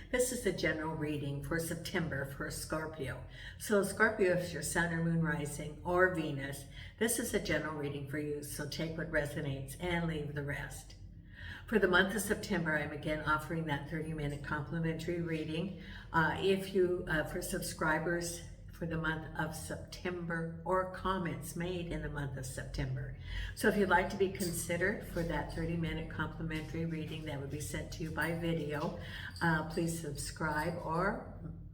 This is a general reading for September for Scorpio. So Scorpio is your sun or moon rising or Venus. This is a general reading for you, so take what resonates and leave the rest. For the month of September, I'm again offering that 30-minute complimentary reading. For subscribers for the month of September or comments made in the month of September. So if you'd like to be considered for that 30-minute complimentary reading that would be sent to you by video, please subscribe or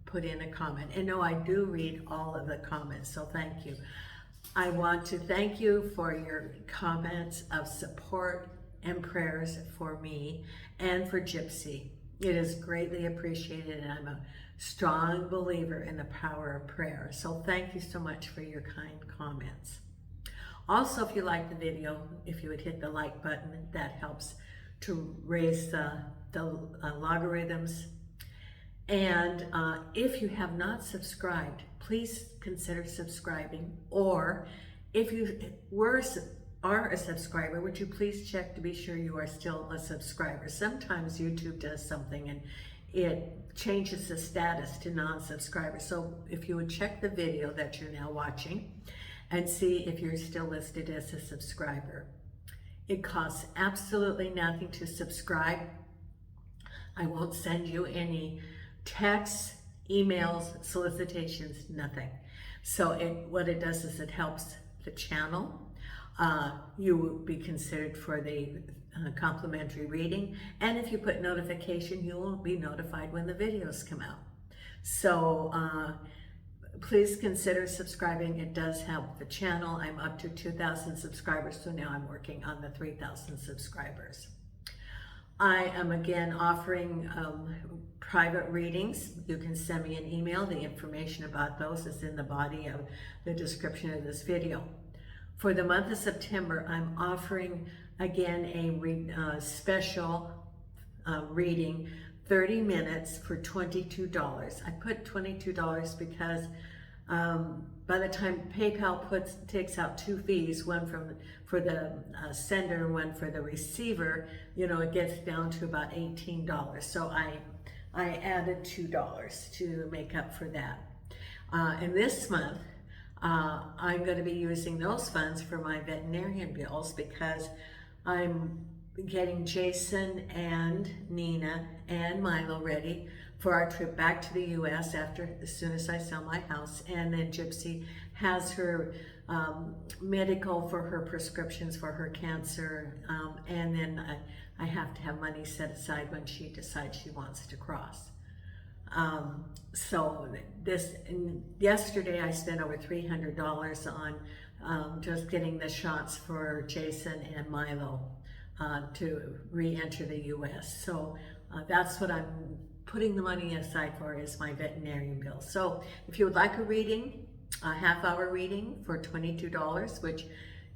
put in a comment. And no, I do read all of the comments, so thank you. I want to thank you for your comments of support and prayers for me and for Gypsy. It is greatly appreciated, and I'm a strong believer in the power of prayer. So thank you so much for your kind comments. Also, if you like the video, if you would hit the like button, that helps to raise the logarithms. And if you have not subscribed, please consider subscribing. Or if you are a subscriber, would you please check to be sure you are still a subscriber? Sometimes YouTube does something and it changes the status to non-subscriber. So if you would check the video that you're now watching and see if you're still listed as a subscriber. It costs absolutely nothing to subscribe. I won't send you any texts, emails, solicitations, nothing. So what it does is it helps the channel. You will be considered for the complimentary reading, and if you put notification, you will be notified when the videos come out. So please consider subscribing. It does help the channel. I'm up to 2,000 subscribers, so now I'm working on the 3,000 subscribers. I am again offering private readings. You can send me an email. The information about those is in the body of the description of this video. For the month of September, I'm offering again a special reading, 30 minutes for $22. I put $22 because by the time PayPal takes out two fees, one for the sender and one for the receiver, you know, it gets down to about $18. So I added $2 to make up for that. And this month, I'm going to be using those funds for my veterinarian bills because I'm getting Jason and Nina and Milo ready for our trip back to the U.S. as soon as I sell my house. And then Gypsy has her medical for her prescriptions for her cancer. And then I have to have money set aside when she decides she wants to cross. Yesterday I spent over $300 on just getting the shots for Jason and Milo to re-enter the U.S. So that's what I'm putting the money aside for, is my veterinarian bill. So if you would like a reading, a half-hour reading for $22, which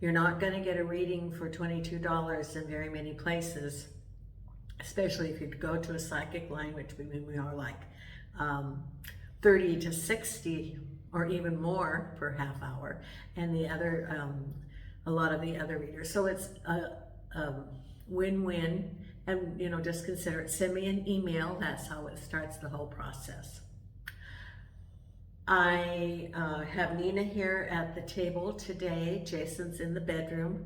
you're not going to get a reading for $22 in very many places, especially if you go to a psychic line, which we are like 30 to 60 or even more per half hour, and the other a lot of the other readers. So it's a win-win, and you know, just consider it. Send me an email. That's how it starts the whole process. I have Nina here at the table today. Jason's in the bedroom.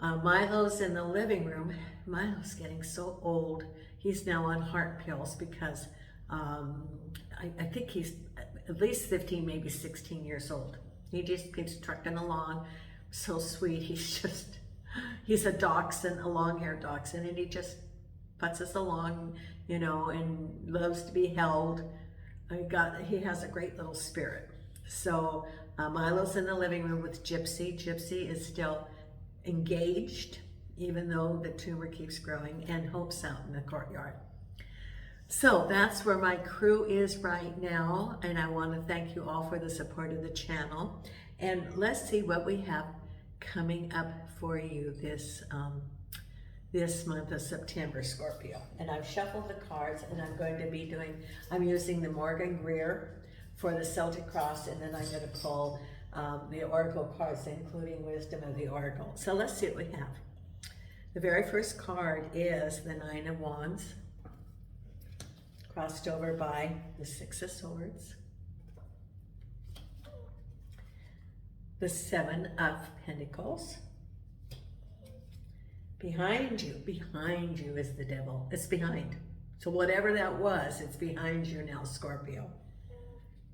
Milo's in the living room. Milo's getting so old. He's now on heart pills because I think he's at least 15, maybe 16 years old. He just keeps trucking along. So sweet. He's a dachshund, a long-haired dachshund, and he just putzes along, you know, and loves to be held. He has a great little spirit. So Milo's in the living room with Gypsy. Gypsy is still engaged, even though the tumor keeps growing, and Hope's out in the courtyard. So that's where my crew is right now, and I want to thank you all for the support of the channel. And let's see what we have coming up for you this month of September, Scorpio. And I've shuffled the cards, and I'm using the Morgan Greer for the Celtic Cross, and then I'm going to pull the Oracle cards, including Wisdom of the Oracle. So let's see what we have. The very first card is the Nine of Wands. crossed over by the Six of Swords, the Seven of Pentacles. Behind you is the devil. It's behind. So whatever that was, it's behind you now, Scorpio.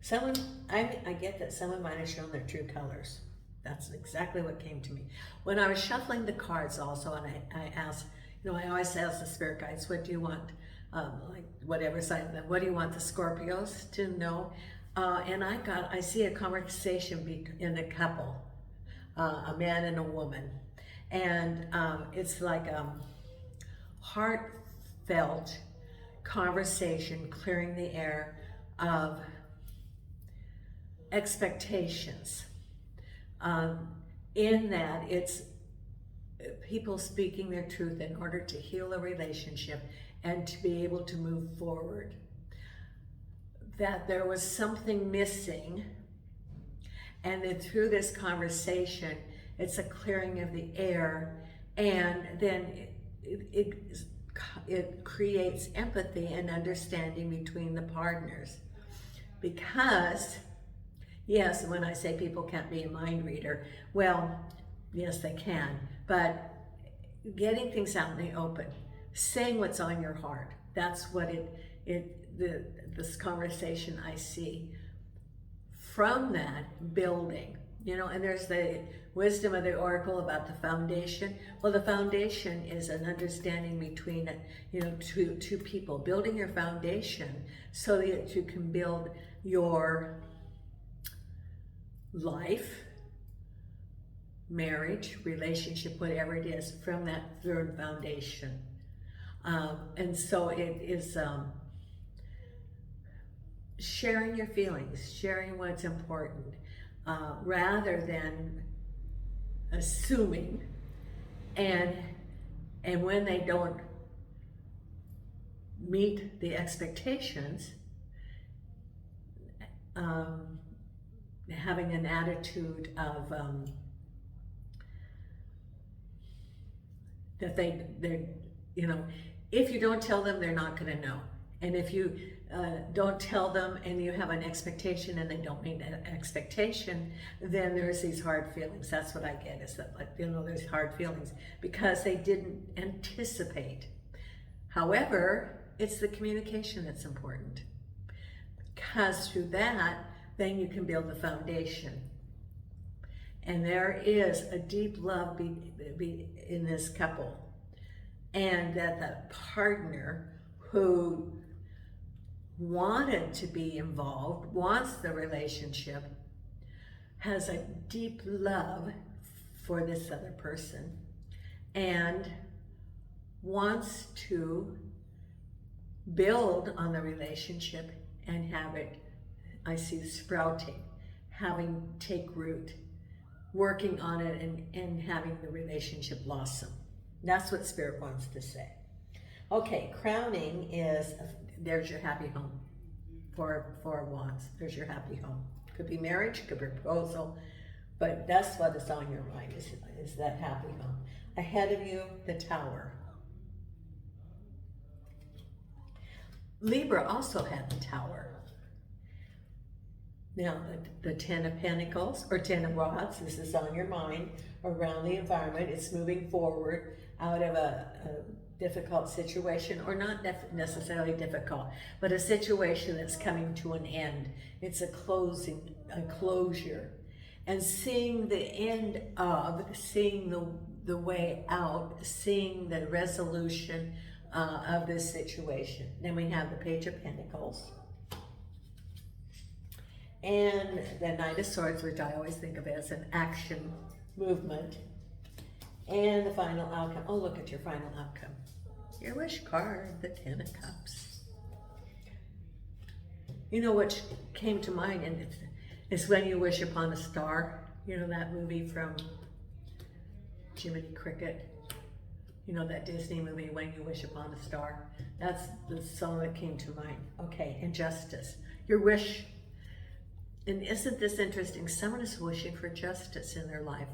Someone, I get that someone might have shown their true colors. That's exactly what came to me. When I was shuffling the cards also, and I asked, you know, I always ask the spirit guides, what do you want, like whatever sign, what do you want the Scorpios to know? And I see a conversation in a couple, a man and a woman. And it's like a heartfelt conversation, clearing the air of expectations. In that it's people speaking their truth in order to heal a relationship and to be able to move forward. That there was something missing, and then through this conversation, it's a clearing of the air, and then it creates empathy and understanding between the partners. Because, yes, when I say people can't be a mind reader, well, yes, they can, but getting things out in the open, saying what's on your heart, that's what this conversation I see from that building, you know. And there's the wisdom of the oracle about the foundation. Well, the foundation is an understanding between, you know, two people, building your foundation so that you can build your life, marriage, relationship, whatever it is, from that third foundation. And so it is sharing your feelings, sharing what's important, rather than assuming, and when they don't meet the expectations, having an attitude of that they're, you know, if you don't tell them, they're not going to know. And if you don't tell them and you have an expectation and they don't meet that expectation, then there's these hard feelings. That's what I get, is that, like, you know, there's hard feelings because they didn't anticipate. However, it's the communication that's important, because through that, then you can build the foundation. And there is a deep love in this couple, and that the partner who wanted to be involved, wants the relationship, has a deep love for this other person, and wants to build on the relationship and have it, I see, sprouting, having take root, working on it, and having the relationship blossom. That's what Spirit wants to say. Okay, crowning is, there's your happy home. Four of Wands, there's your happy home. Could be marriage, could be proposal, but that's what is on your mind, is that happy home. Ahead of you, the Tower. Libra also had the Tower. Now, the Ten of Pentacles, or Ten of Rods, this is on your mind, around the environment. It's moving forward out of a difficult situation, or not necessarily difficult, but a situation that's coming to an end. It's a closing, a closure. And seeing the end of, seeing the way out, seeing the resolution of this situation. Then we have the Page of Pentacles. And the Knight of Swords, which I always think of as an action movement. And the final outcome. Oh, look at your final outcome. Your wish card, the Ten of Cups. You know what came to mind, and it's When You Wish Upon a Star. You know that movie from Jiminy Cricket? You know that Disney movie, When You Wish Upon a Star? That's the song that came to mind. Okay, and justice. Your wish. And isn't this interesting? Someone is wishing for justice in their life.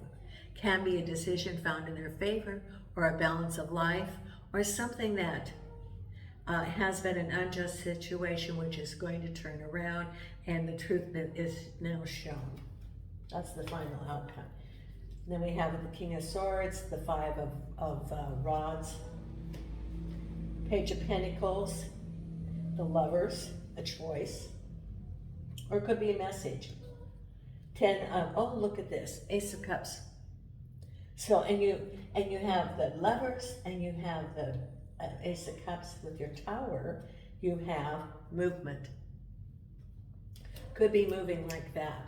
Can be a decision found in their favor, or a balance of life, or something that has been an unjust situation which is going to turn around, and the truth is now shown. That's the final outcome. Then we have the King of Swords, the Five of Rods, Page of Pentacles, the Lovers, a choice, or it could be a message. 10 of, oh, look at this, Ace of Cups. So, and you have the Lovers, and you have the Ace of Cups with your Tower. You have movement. Could be moving like that.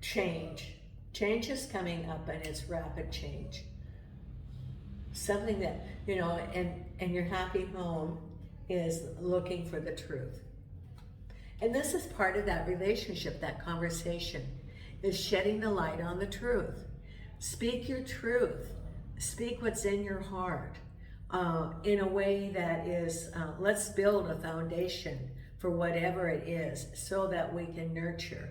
Change. Change is coming up, and it's rapid change. Something that, you know, and your happy home is looking for the truth. And this is part of that relationship, that conversation, is shedding the light on the truth. Speak your truth. Speak what's in your heart in a way that is, let's build a foundation for whatever it is so that we can nurture.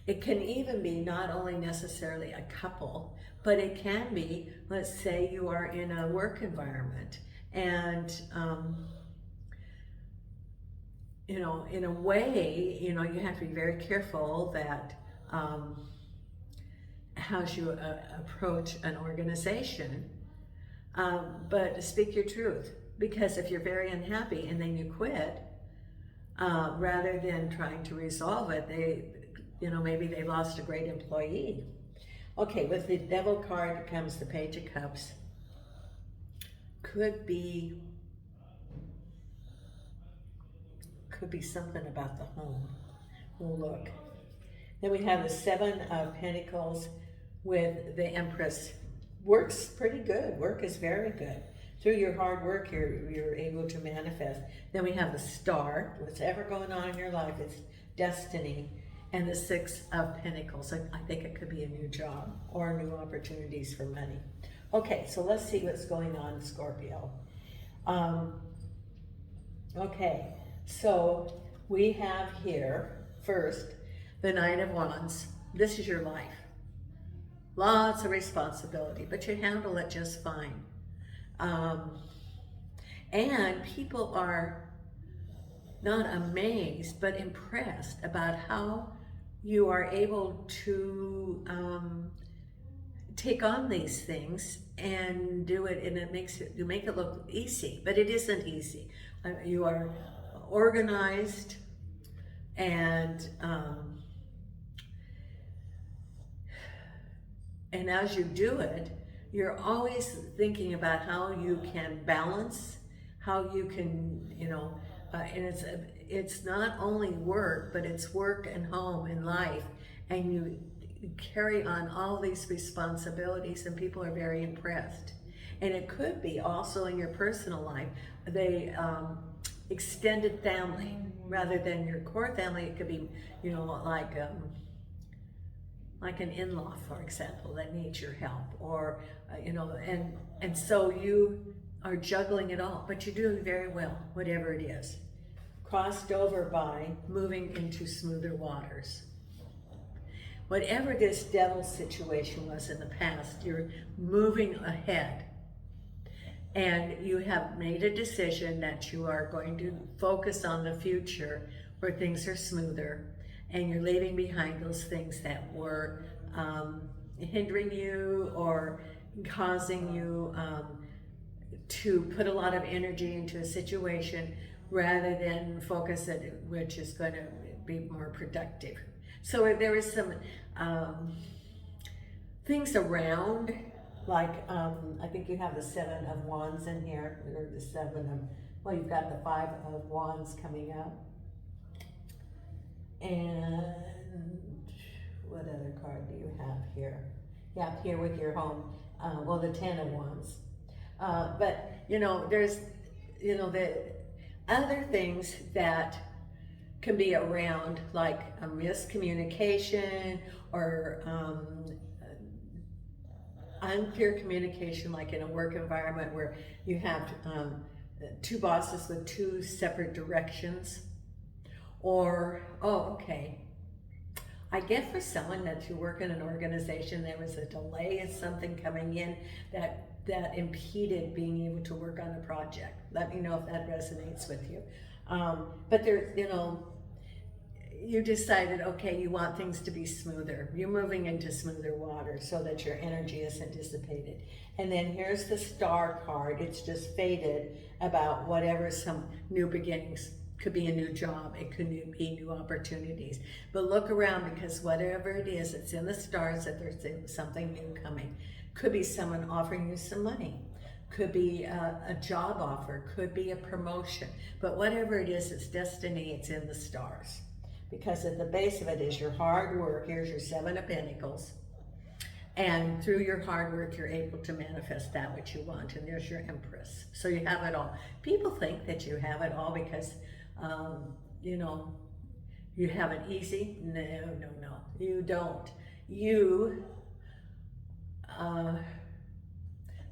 It can even be not only necessarily a couple, but it can be, let's say you are in a work environment and, you know, in a way, you know, you have to be very careful that how you approach an organization, but speak your truth. Because if you're very unhappy and then you quit, rather than trying to resolve it, you know, maybe they lost a great employee. Okay, with the Devil card comes the Page of Cups. Could be something about the home. We'll look. Then we have the Seven of Pentacles with the Empress. Work's pretty good. Work is very good. Through your hard work, you're able to manifest. Then we have the Star. Whatever going on in your life, it's destiny. And the Six of Pentacles. I think it could be a new job or new opportunities for money. Okay, so let's see what's going on, Scorpio. Okay, so we have here, first, the Nine of Wands. This is your life. Lots of responsibility, but you handle it just fine. And people are not amazed, but impressed about how you are able to take on these things and do it, and you make it look easy, but it isn't easy. You are organized, and as you do it, you're always thinking about how you can balance, how you can, you know, and it's not only work, but it's work and home and life, and you carry on all these responsibilities, and people are very impressed. And it could be also in your personal life, they extended family rather than your core family. It could be, you know, like an in-law, for example, that needs your help, or you know, and so you are juggling it all, but you're doing very well, whatever it is. Crossed over by moving into smoother waters. Whatever this devil situation was in the past, you're moving ahead. And you have made a decision that you are going to focus on the future where things are smoother, and you're leaving behind those things that were hindering you or causing you to put a lot of energy into a situation rather than focus it, which is going to be more productive. So there is some things around, like I think you have the Seven of Wands in here, or the Seven of, well, you've got the Five of Wands coming up. And what other card do you have here? Yeah, here with your home. Well, the Ten of Wands. But, you know, there's, you know, the other things that can be around, like a miscommunication or unclear communication, like in a work environment where you have two bosses with two separate directions. Or, oh, okay, I get for someone that you work in an organization, there was a delay of something coming in that that impeded being able to work on the project. Let me know if that resonates with you. But there, you know, you decided, okay, you want things to be smoother. You're moving into smoother water so that your energy isn't dissipated. And then here's the star card. It's just faded about whatever, some new beginnings. Could be a new job, it could be new opportunities. But look around, because whatever it is, it's in the stars that there's something new coming. Could be someone offering you some money. Could be a job offer, could be a promotion. But whatever it is, it's destiny, it's in the stars. Because at the base of it is your hard work. Here's your 7 of Pentacles. And through your hard work, you're able to manifest that which you want. And there's your Empress. So you have it all. People think that you have it all because, you know, you have it easy. No, no, no, you don't. You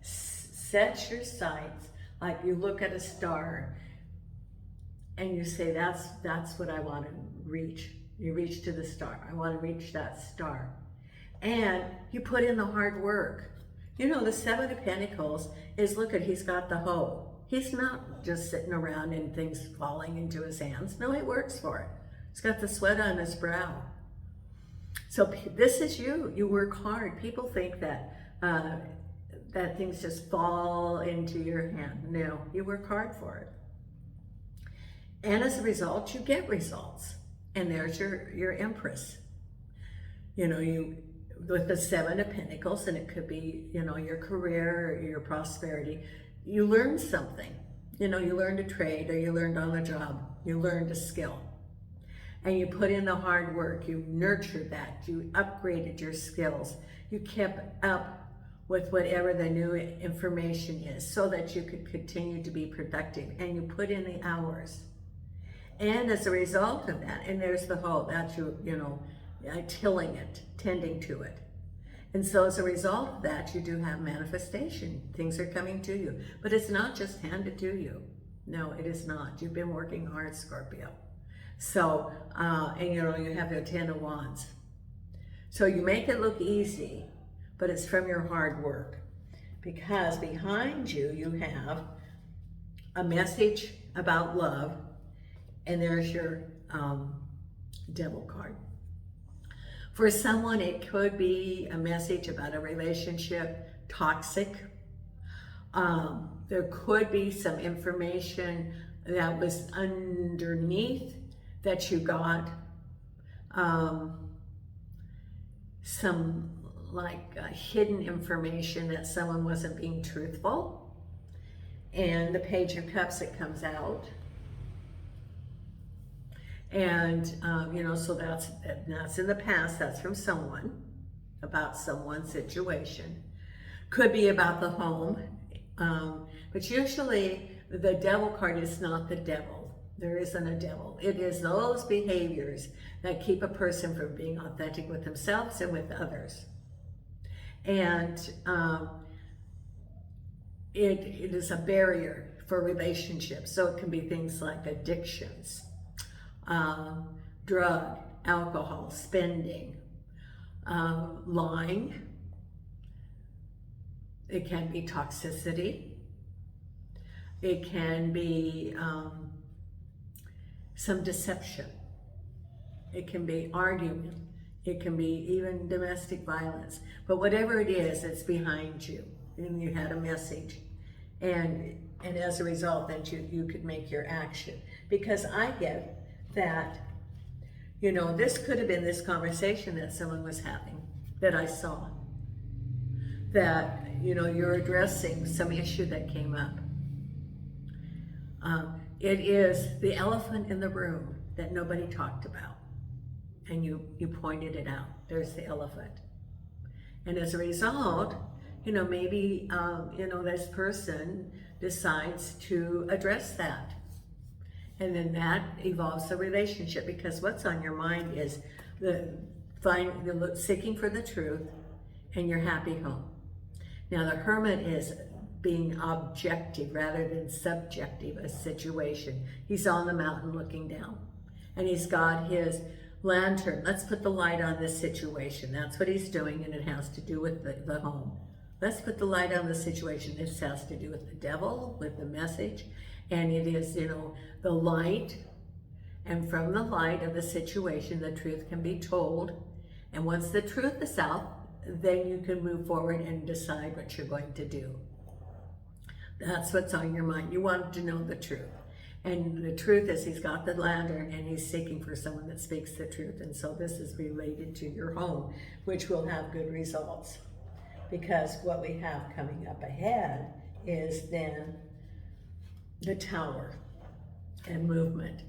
set your sights, like you look at a star and you say, that's what I want to reach. You reach to the star. I want to reach that star. And you put in the hard work. You know, the 7 of Pentacles is, look at, he's got the hoe. He's not just sitting around and things falling into his hands. No, he works for it. He's got the sweat on his brow. So this is you. You work hard. People think that that things just fall into your hand. No, you work hard for it. And as a result, you get results. And there's your Empress. You know, you with the 7 of Pentacles, and it could be, you know, your career or your prosperity. You learn something. You know, you learned a trade, or you learned on the job. You learned a skill. And you put in the hard work. You nurtured that. You upgraded your skills. You kept up with whatever the new information is so that you could continue to be productive. And you put in the hours. And as a result of that, and there's the hoe, that's you know, tilling it, tending to it. And so as a result of that, you do have manifestation. Things are coming to you. But it's not just handed to you. No, it is not. You've been working hard, Scorpio. So, and you know, you have the 10 of Wands. So you make it look easy, but it's from your hard work. Because behind you, you have a message about love, and there's your Devil card. For someone, it could be a message about a relationship, toxic. There could be some information that was underneath that you got. Some like hidden information that someone wasn't being truthful. And the Page of Cups, it comes out. And, you know, so that's in the past. That's from someone, about someone's situation. Could be about the home. But usually the Devil card is not the devil. There isn't a devil. It is those behaviors that keep a person from being authentic with themselves and with others. And it is a barrier for relationships. So it can be things like addictions. Drug, alcohol, spending, lying. It can be toxicity. It can be some deception. It can be argument. It can be even domestic violence. But whatever it is, it's behind you. And you had a message. And as a result, then you could make your action. Because I get that, you know, this could have been this conversation that someone was having, that I saw. That, you know, you're addressing some issue that came up. It is the elephant in the room that nobody talked about. And you pointed it out. There's the elephant. And as a result, you know, maybe, you know, this person decides to address that. And then that evolves the relationship, because what's on your mind is seeking for the truth and your happy home. Now the Hermit is being objective rather than subjective, a situation. He's on the mountain looking down, and he's got his lantern. Let's put the light on this situation. That's what he's doing, and it has to do with the home. Let's put the light on the situation. This has to do with the devil, with the message, and it is, the light, and from the light of the situation, the truth can be told. And once the truth is out, then you can move forward and decide what you're going to do. That's what's on your mind. You want to know the truth. And the truth is, he's got the lantern and he's seeking for someone that speaks the truth. And so this is related to your home, which will have good results. Because what we have coming up ahead is then the Tower and movement.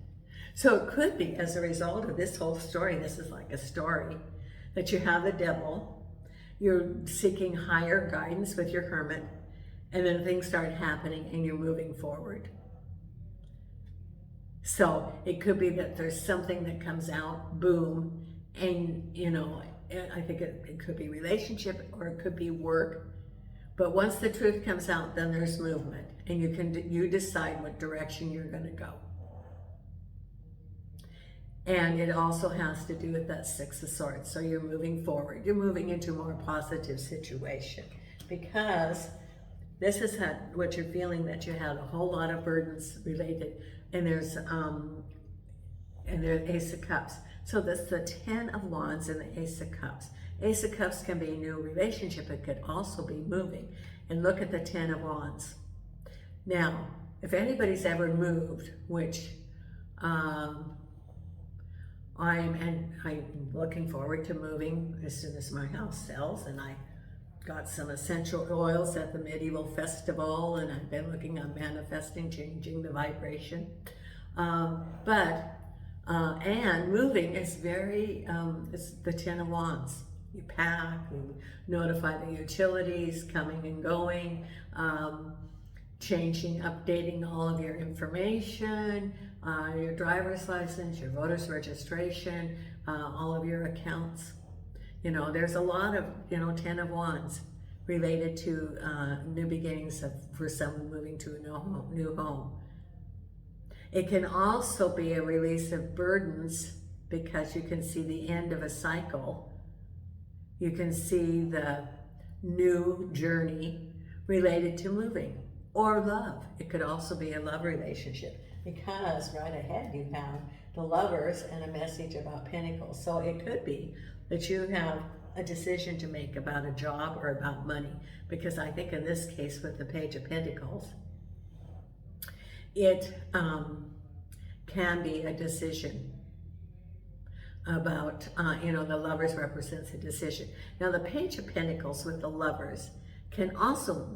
So it could be, as a result of this whole story, this is like a story, that you have the devil, you're seeking higher guidance with your Hermit, and then things start happening and you're moving forward. So it could be that there's something that comes out, boom, and I think it could be relationship or it could be work. But once the truth comes out, then there's movement, and you decide what direction you're going to go. And it also has to do with that Six of Swords. So you're moving forward. You're moving into a more positive situation, because this is what you're feeling, that you had a whole lot of burdens related. And there's Ace of Cups. So that's the Ten of Wands and the Ace of Cups. Ace of Cups can be a new relationship. It could also be moving. And look at the Ten of Wands. Now, if anybody's ever moved, which I'm looking forward to moving as soon as my house sells, and I got some essential oils at the medieval festival, and I've been looking on manifesting, changing the vibration. And moving is very, it's the Ten of Wands. You pack, you notify the utilities, coming and going, changing, updating all of your information, your driver's license, your voter's registration, all of your accounts. There's a lot of, Ten of Wands related to new beginnings for someone moving to a new home. It can also be a release of burdens, because you can see the end of a cycle. You can see the new journey related to moving, or love. It could also be a love relationship, because right ahead you have the Lovers and a message about Pentacles. So it could be that you have a decision to make about a job or about money, because I think in this case with the Page of Pentacles, it can be a decision about, the Lovers represents a decision. Now the Page of Pentacles with the Lovers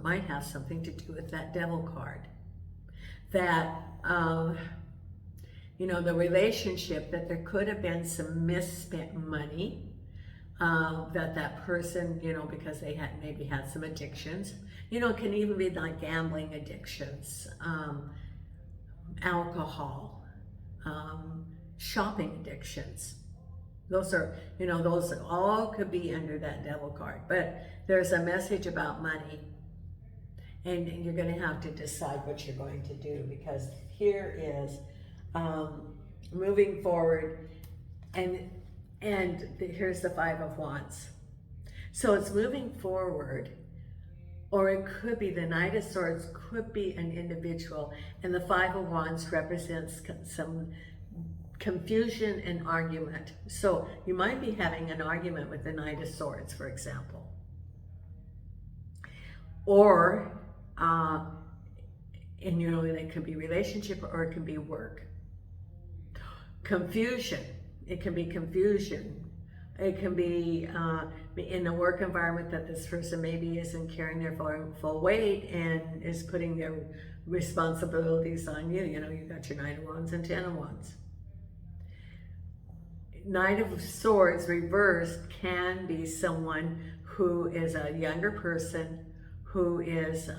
might have something to do with that Devil card. That, the relationship, that there could have been some misspent money, that person, because they maybe had some addictions. It can even be like gambling addictions, alcohol, shopping addictions. Those are, those all could be under that Devil card. But there's a message about money, and you're going to have to decide what you're going to do, because here is moving forward, and here's the Five of Wands. So it's moving forward, or it could be the Knight of Swords, could be an individual, and the Five of Wands represents some confusion and argument. So you might be having an argument with the Knight of Swords, for example. Or, it could be relationship, or it can be work. Confusion. It can be confusion. It can be in a work environment that this person maybe isn't carrying their full weight and is putting their responsibilities on you. You got your Knight of Wands and Ten of Wands. Knight of Swords reversed can be someone who is a younger person who is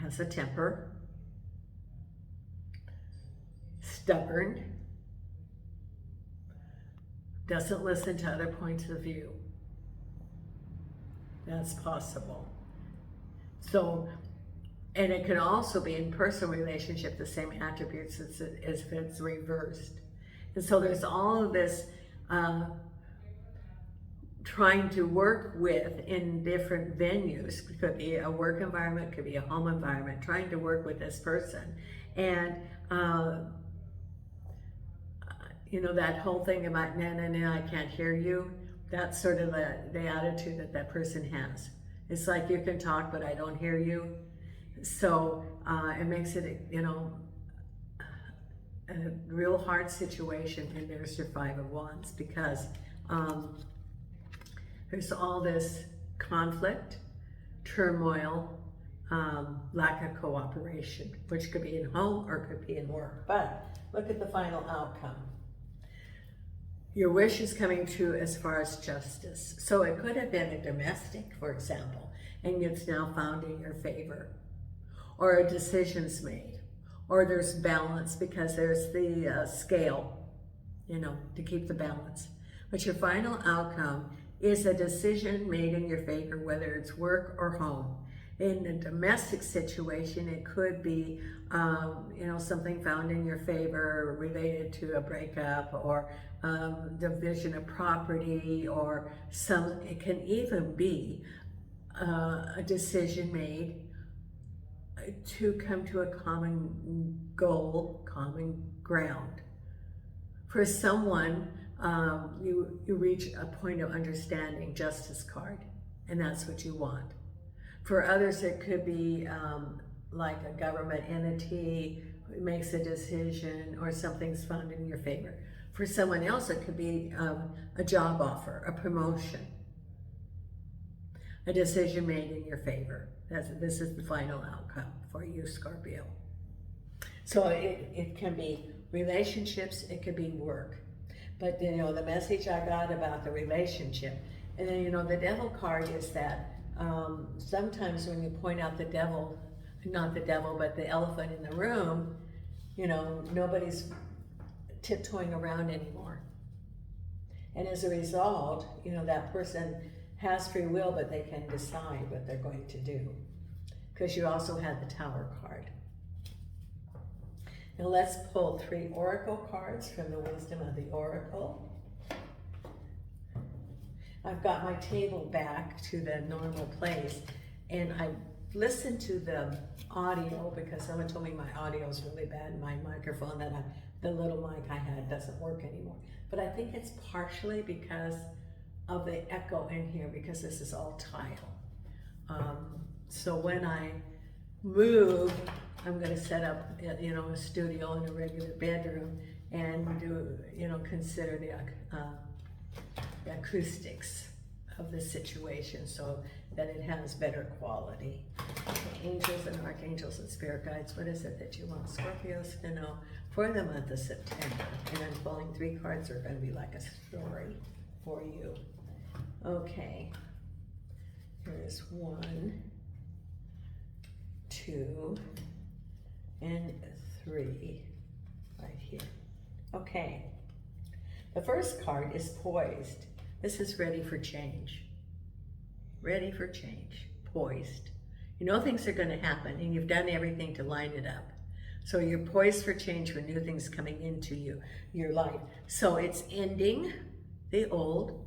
has a temper, stubborn, doesn't listen to other points of view. That's possible. So, and it could also be in personal relationship, the same attributes as if it's reversed. And so there's all of this trying to work with in different venues. It could be a work environment, could be a home environment, trying to work with this person. And you know, that whole thing about, no, no, no, I can't hear you, that's sort of the attitude that that person has. It's like, you can talk, but I don't hear you. So it makes it, you know, a real hard situation. And there's your Five of Wands, because there's all this conflict, turmoil, lack of cooperation, which could be in home or could be in work. But look at the final outcome. Your wish is coming true as far as justice. So it could have been a domestic, for example, and it's now found in your favor. Or a decision's made. Or there's balance, because there's the scale, you know, to keep the balance. But your final outcome is a decision made in your favor, whether it's work or home. In a domestic situation, it could be, you know, something found in your favor related to a breakup, or division of property, or it can even be a decision made to come to a common goal, common ground. For someone, you reach a point of understanding, Justice card, and that's what you want. For others, it could be like a government entity makes a decision, or something's found in your favor. For someone else, it could be a job offer, a promotion, a decision made in your favor. This is the final outcome for you, Scorpio. So it can be relationships, it could be work. But, you know, the message I got about the relationship, and then, you know, the Devil card is that sometimes when you point out the devil, not the devil, but the elephant in the room, you know, nobody's tiptoeing around anymore. And as a result, you know, that person has free will, but they can decide what they're going to do. Because you also had the Tower card. Now let's pull 3 oracle cards from the wisdom of the oracle. I've got my table back to the normal place, and I listened to the audio because someone told me my audio is really bad. My microphone, the little mic I had, doesn't work anymore. But I think it's partially because of the echo in here, because this is all tile. So when I move, I'm going to set up, you know, a studio in a regular bedroom and do, you know, consider the acoustics of the situation so that it has better quality. Angels and archangels and spirit guides, what is it that you want Scorpios to know for the month of September? And I'm pulling 3 cards that are going to be like a story for you. Okay, here's 1, 2, and 3 right here. Okay, the first card is poised. This is ready for change. Ready for change, poised. You know things are going to happen, and you've done everything to line it up. So you're poised for change, for new things coming into your life. So it's ending the old,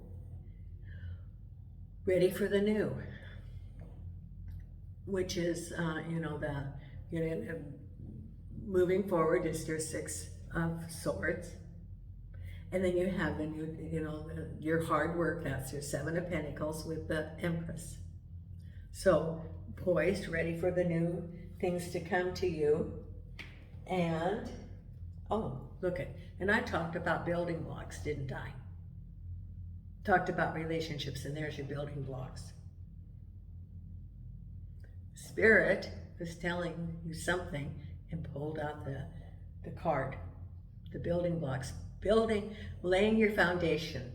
ready for the new, which is, you know, moving forward is your 6 of Swords. And then you have the new, you know, your hard work, that's your 7 of Pentacles with the Empress. So poised, ready for the new things to come to you. And, oh, look at, and I talked about building blocks, didn't I? Talked about relationships, and there's your building blocks. Spirit was telling you something and pulled out the card, the building blocks. Laying your foundation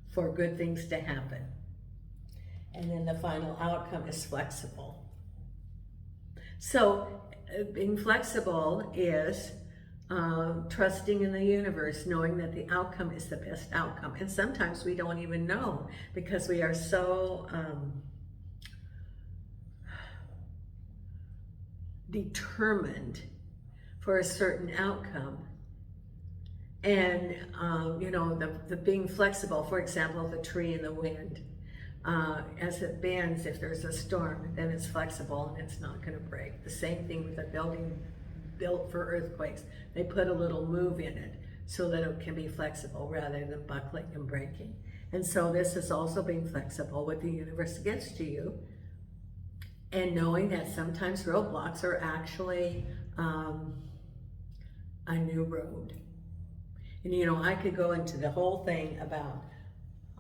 for good things to happen. And then the final outcome is flexible. So being flexible is trusting in the universe, knowing that the outcome is the best outcome. And sometimes we don't even know because we are so determined for a certain outcome And, you know, the being flexible, for example, the tree and the wind. As it bends, if there's a storm, then it's flexible and it's not going to break. The same thing with a building built for earthquakes. They put a little move in it so that it can be flexible rather than buckling and breaking. And so this is also being flexible, what the universe gives to you, and knowing that sometimes roadblocks are actually a new road. And you know, I could go into the whole thing about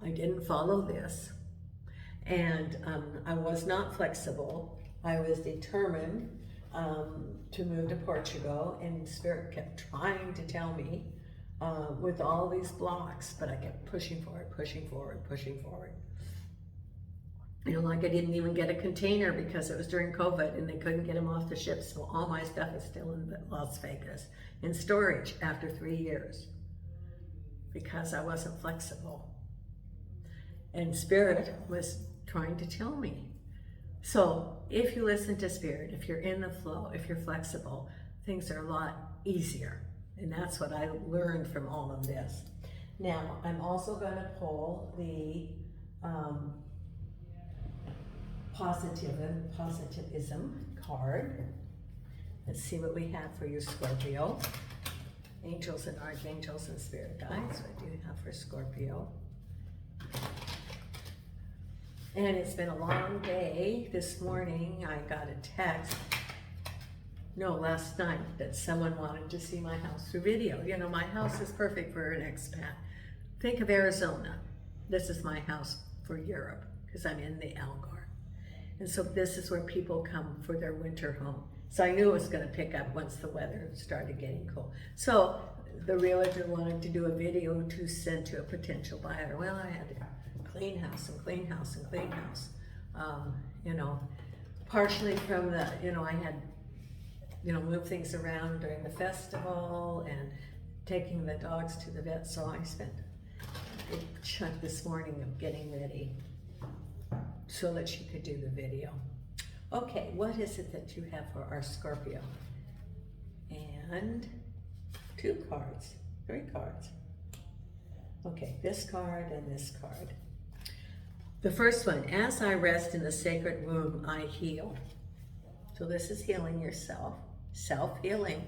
I didn't follow this, and I was not flexible. I was determined to move to Portugal, and Spirit kept trying to tell me with all these blocks, but I kept pushing forward, pushing forward, pushing forward. You know, like I didn't even get a container because it was during COVID and they couldn't get them off the ship, so all my stuff is still in Las Vegas in storage after 3 years because I wasn't flexible. And Spirit was trying to tell me. So if you listen to Spirit, if you're in the flow, if you're flexible, things are a lot easier. And that's what I learned from all of this. Now, I'm also going to pull the positivism card. Let's see what we have for you, Scorpio. Angels and archangels and spirit guides. What do you have for Scorpio? And it's been a long day. This morning I got a text, last night, that someone wanted to see my house through video. You know, my house is perfect for an expat. Think of Arizona. This is my house for Europe because I'm in the Algarve. And so this is where people come for their winter home. So I knew it was going to pick up once the weather started getting cool. So the realtor wanted to do a video to send to a potential buyer. Well, I had to clean house and clean house and clean house. You know, partially from the, I had, moved things around during the festival and taking the dogs to the vet. So I spent a big chunk this morning of getting ready so that she could do the video. Okay, what is it that you have for our Scorpio? And 2 cards, 3 cards. Okay, this card and this card. The first one, as I rest in the sacred womb, I heal. So this is healing yourself, self-healing.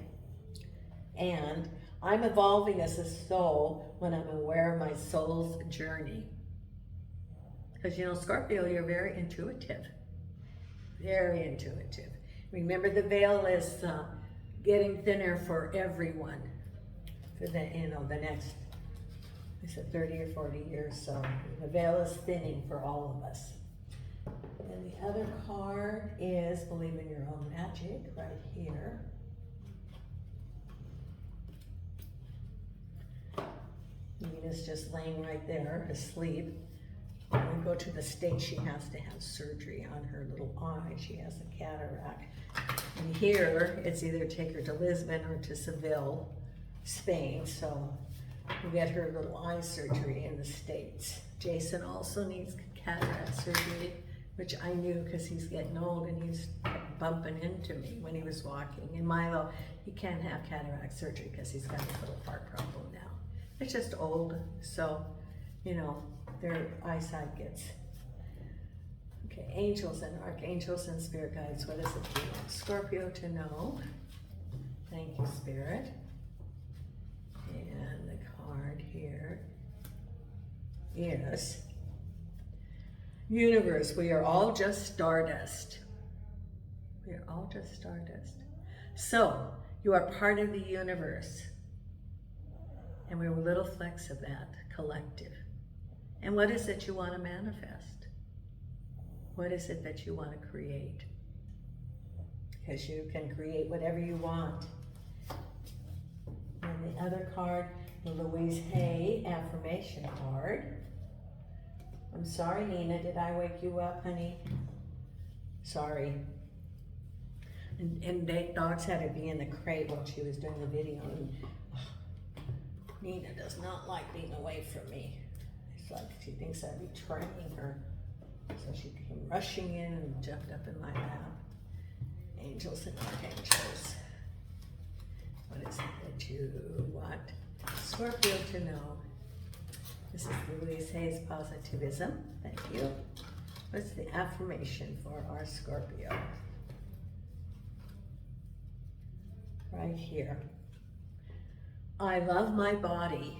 And I'm evolving as a soul when I'm aware of my soul's journey. Because, Scorpio, you're very intuitive. Very intuitive. Remember, the veil is getting thinner for everyone for the next, I said 30 or 40 years. So the veil is thinning for all of us. And the other card is Believe in Your Own Magic right here. Nina's just laying right there asleep. When we go to the States, she has to have surgery on her little eye. She has a cataract. And here, it's either take her to Lisbon or to Seville, Spain. So we get her little eye surgery in the States. Jason also needs cataract surgery, which I knew because he's getting old and he's bumping into me when he was walking. And Milo, he can't have cataract surgery because he's got a little heart problem now. It's just old, so, their eyesight gets. Okay, angels and archangels and spirit guides. What does it you want Scorpio to know? Thank you, Spirit. And the card here is universe. We are all just stardust. We are all just stardust. So you are part of the universe. And we're little flecks of that collective. And what is it you want to manifest? What is it that you want to create? Because you can create whatever you want. And the other card, the Louise Hay affirmation card. I'm sorry, Nina, did I wake you up, honey? Sorry. And the dogs had to be in the crate while she was doing the video. And, Nina does not like being away from me. It's like she thinks I'm betraying her. So she came rushing in and jumped up in my lap. Angels and archangels. What is it that you want? Scorpio to know. This is Louise Hayes Positivism. Thank you. What's the affirmation for our Scorpio? Right here. I love my body.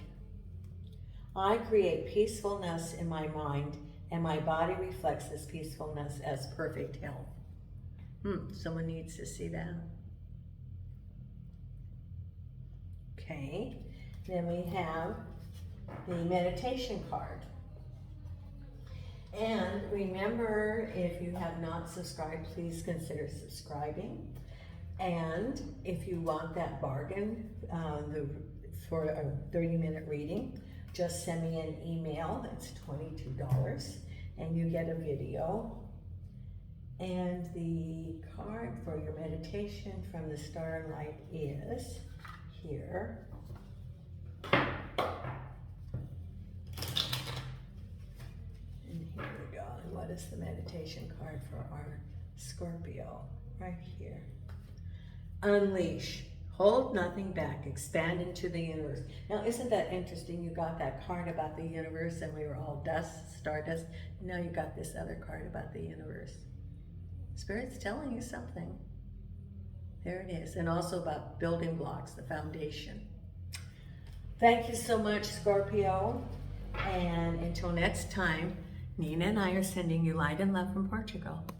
I create peacefulness in my mind, and my body reflects this peacefulness as perfect health. Someone needs to see that. Okay, then we have the meditation card. And remember, if you have not subscribed, please consider subscribing. And if you want that bargain for a 30-minute reading, just send me an email. That's $22, and you get a video. And the card for your meditation from the starlight is here. And here we go. And what is the meditation card for our Scorpio? Right here. Unleash. Hold nothing back. Expand into the universe. Now, isn't that interesting? You got that card about the universe and we were all dust, stardust. Now you got this other card about the universe. Spirit's telling you something. There it is. And also about building blocks, the foundation. Thank you so much, Scorpio. And until next time, Nina and I are sending you light and love from Portugal.